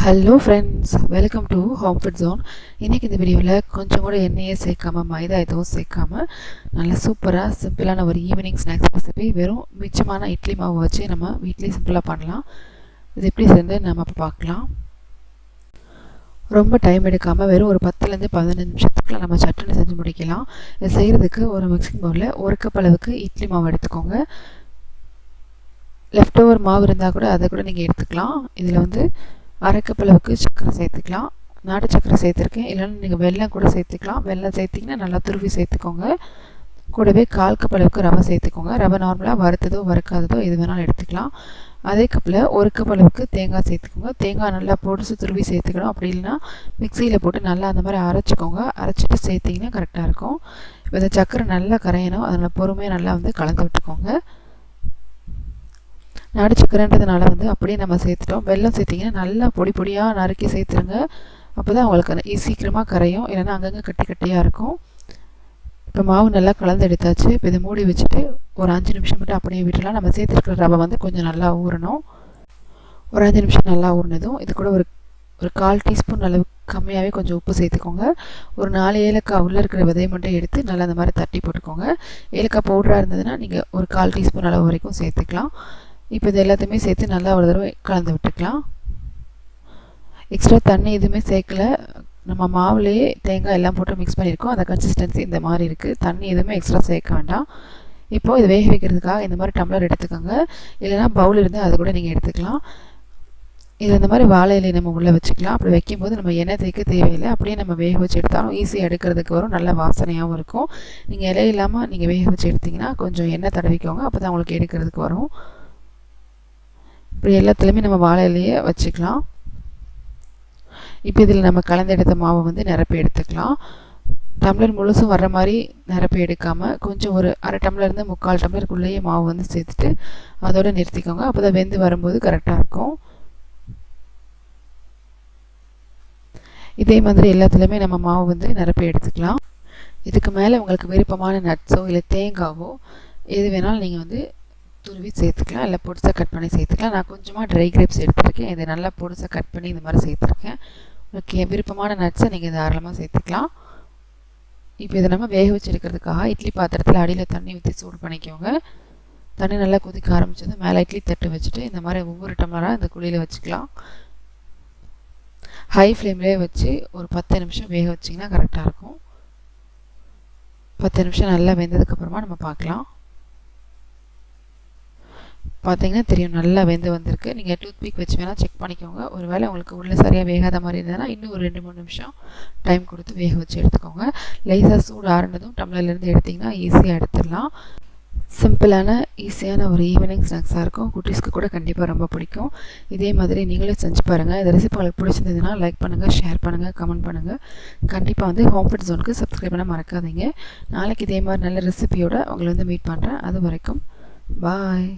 Hello friends, welcome to Home Food Zone. இன்றைக்கி இந்த வீடியோவில் கொஞ்சம் கூட எண்ணெயே சேர்க்காம மைதா எதுவும் சேர்க்காம நல்ல சூப்பராக சிம்பிளான ஒரு ஈவினிங் ஸ்நாக்ஸ் ரெசிபி வெறும் மிச்சமான இட்லி மாவு வச்சு நம்ம வீட்லேயே சிம்பிளாக பண்ணலாம். இது எப்படி சேர்ந்து நம்ம இப்போ பார்க்கலாம். ரொம்ப டைம் எடுக்காமல் வெறும் ஒரு 10லேருந்து 15 நிமிஷத்துக்குள்ள நம்ம சட்னி செஞ்சு முடிக்கலாம். இது செய்கிறதுக்கு ஒரு மிக்சிங் பவுலில் ஒரு கப் அளவுக்கு இட்லி மாவு எடுத்துக்கோங்க. லெஃப்ட் ஓவர் மாவு இருந்தால் கூட அதை கூட நீங்கள் எடுத்துக்கலாம். இதில் வந்து அரை கப் அளவுக்கு சர்க்கரை சேர்த்துக்கலாம். நாட்டு சர்க்கரை சேர்த்துருக்கேன், இல்லைன்னா நீங்கள் வெல்லம் கூட சேர்த்துக்கலாம். வெல்லம் சேர்த்திங்கன்னா நல்லா துருவி சேர்த்துக்கோங்க. கூடவே 1/4 கப் அளவுக்கு ரவை சேர்த்துக்கோங்க. ரவை நார்மலாக வறுத்ததோ வறுக்காததோ எது வேணாலும் எடுத்துக்கலாம். அதே கப்பில் ஒரு கப் அளவுக்கு தேங்காய் சேர்த்துக்கோங்க. தேங்காய் நல்லா பொடிசு துருவி சேர்த்துக்கணும். அப்படி இல்லைன்னா மிக்சியில் போட்டு நல்லா அந்த மாதிரி அரைச்சிக்கோங்க. அரைச்சிட்டு சேர்த்திங்கன்னா கரெக்டாக இருக்கும். இப்போ இந்த சர்க்கரை நல்லா கரையணும், அதனால் பொறுமையாக நல்லா வந்து கலந்து விட்டுக்கோங்க. நாடு சக்கரைன்றதுனால வந்து அப்படியே நம்ம சேர்த்துட்டோம். வெல்லம் சேர்த்திங்கன்னா நல்லா பொடி பொடியாக நறுக்கி சேர்த்துருங்க. அப்போ தான் உங்களுக்கு சீக்கிரமாக கரையும், இல்லைன்னா அங்கங்கே கட்டி கட்டியாக இருக்கும். இப்போ மாவு நல்லா கலந்து எடுத்தாச்சு. இப்போ இதை மூடி வச்சுட்டு ஒரு 5 நிமிஷம் மட்டும் அப்படியே விட்டுலாம். நம்ம சேர்த்துருக்கிற ரவை வந்து கொஞ்சம் நல்லா ஊறணும். ஒரு 5 நிமிஷம் நல்லா ஊறினதும் இது கூட ஒரு 1/4 டீஸ்பூன் அளவு கம்மியாகவே கொஞ்சம் உப்பு சேர்த்துக்கோங்க. ஒரு 4 ஏலக்காய் உள்ளே இருக்கிற விதையை மட்டும் எடுத்து நல்லா அந்த மாதிரி தட்டி போட்டுக்கோங்க. ஏலக்காய் பவுடராக இருந்ததுன்னா நீங்கள் ஒரு 1/4 டீஸ்பூன் அளவு வரைக்கும் சேர்த்துக்கலாம். இப்போ இது எல்லாத்தையுமே சேர்த்து நல்லா ஒரு தடவை கலந்து விட்டுக்கலாம். எக்ஸ்ட்ரா தண்ணி எதுவுமே சேர்க்கல, நம்ம மாவுலேயே தேங்காய் எல்லாம் போட்டு மிக்ஸ் பண்ணியிருக்கோம். அந்த கன்சிஸ்டன்சி இந்த மாதிரி இருக்குது. தண்ணி எதுவுமே எக்ஸ்ட்ரா சேர்க்க வேண்டாம். இப்போது இது வேக வைக்கிறதுக்காக இந்த மாதிரி டம்ளர் எடுத்துக்கோங்க, இல்லைனா பவுல் இருந்தால் அது கூட நீங்கள் எடுத்துக்கலாம். இது இந்த மாதிரி வாழை இலையை நம்ம உள்ளே வச்சுக்கலாம். அப்படி வைக்கும்போது நம்ம எண்ணெய் தேய்க்க தேவையில்லை, அப்படியே நம்ம வேக வச்சு எடுத்தாலும் ஈஸியாக எடுக்கிறதுக்கு வரும், நல்ல வாசனையாகவும் இருக்கும். நீங்கள் இலை இல்லாமல் நீங்கள் வேக வச்சு எடுத்திங்கன்னா கொஞ்சம் எண்ணெய் தடவிக்கோங்க, அப்போ தான் உங்களுக்கு எடுக்கிறதுக்கு வரும். இப்படி எல்லாத்துலேயுமே நம்ம வாழை இலையை வச்சுக்கலாம். இப்போ இதில் நம்ம கலந்து எடுத்த மாவை வந்து நிரப்பி எடுத்துக்கலாம். டம்ளர் முழுசும் வர்ற மாதிரி நிரப்பி எடுக்காமல் கொஞ்சம் ஒரு அரை டம்ளர்லேருந்து 3/4 டம்ளருக்குள்ளேயே மாவு வந்து சேர்த்துட்டு அதோடு நிறுத்திக்கோங்க. அப்போ தான் வெந்து வரும்போது கரெக்டாக இருக்கும். இதே மாதிரி எல்லாத்துலேயுமே நம்ம மாவு வந்து நிரப்பி எடுத்துக்கலாம். இதுக்கு மேலே உங்களுக்கு விருப்பமான நட்ஸோ இல்லை தேங்காவோ எது வேணாலும் நீங்கள் வந்து துருவி சேர்த்துக்கலாம், இல்லை பொடிசாக கட் பண்ணி சேர்த்துக்கலாம். நான் கொஞ்சமாக ட்ரை கிரேப்ஸ் எடுத்துருக்கேன், இதை நல்லா பொடிசாக கட் பண்ணி இந்த மாதிரி சேர்த்துருக்கேன். ஓகே, விருப்பமான நட்ஸை நீங்கள் தாராளமாக சேர்த்துக்கலாம். இப்போ இதை நம்ம வேக வச்சு எடுக்கிறதுக்காக இட்லி பாத்திரத்தில் அடியில் தண்ணி ஊற்றி சூடு பண்ணிக்கோங்க. தண்ணி நல்லா கொதிக்க ஆரம்பிச்சது மேலே இட்லி தட்டு வச்சுட்டு இந்த மாதிரி ஒவ்வொரு டம்ளராக இந்த குழியில் வச்சுக்கலாம். ஹை ஃப்ளேம்லேயே வச்சு ஒரு 10 நிமிஷம் வேக வச்சிங்கன்னா கரெக்டாக இருக்கும். 10 நிமிஷம் நல்லா வெந்ததுக்கப்புறமா நம்ம பார்க்கலாம். பார்த்தீங்கன்னா தெரியும், நல்லா வெந்து வந்திருக்கு. நீங்கள் டூத்பிக் வச்சு வேணால் செக் பண்ணிக்கோங்க. ஒரு வேளை உங்களுக்கு உள்ளே சரியாக வேகாத மாதிரி இருந்ததுன்னா இன்னும் ஒரு 2-3 நிமிஷம் டைம் கொடுத்து வேக வச்சு எடுத்துக்கோங்க. லேசாக சூடு ஆறுனதும் டம்ளர்லேருந்து எடுத்திங்கன்னா ஈஸியாக எடுத்துடலாம். சிம்பிளான ஈஸியான ஒரு ஈவினிங் ஸ்நாக்ஸாக இருக்கும். குட்டீஸ்க்கு கூட கண்டிப்பாக ரொம்ப பிடிக்கும். இதே மாதிரி நீங்களும் செஞ்சு பாருங்கள். இந்த ரெசிபி உங்களுக்கு பிடிச்சிருந்ததுன்னா லைக் பண்ணுங்கள், ஷேர் பண்ணுங்கள், கமெண்ட் பண்ணுங்கள். கண்டிப்பாக வந்து ஹோம் ஃபுட் ஜோனுக்கு சப்ஸ்கிரைப் பண்ண மறக்காதீங்க. நாளைக்கு இதே மாதிரி நல்ல ரெசிபியோடு உங்களை வந்து மீட் பண்ணுறேன். அது வரைக்கும் பாய்.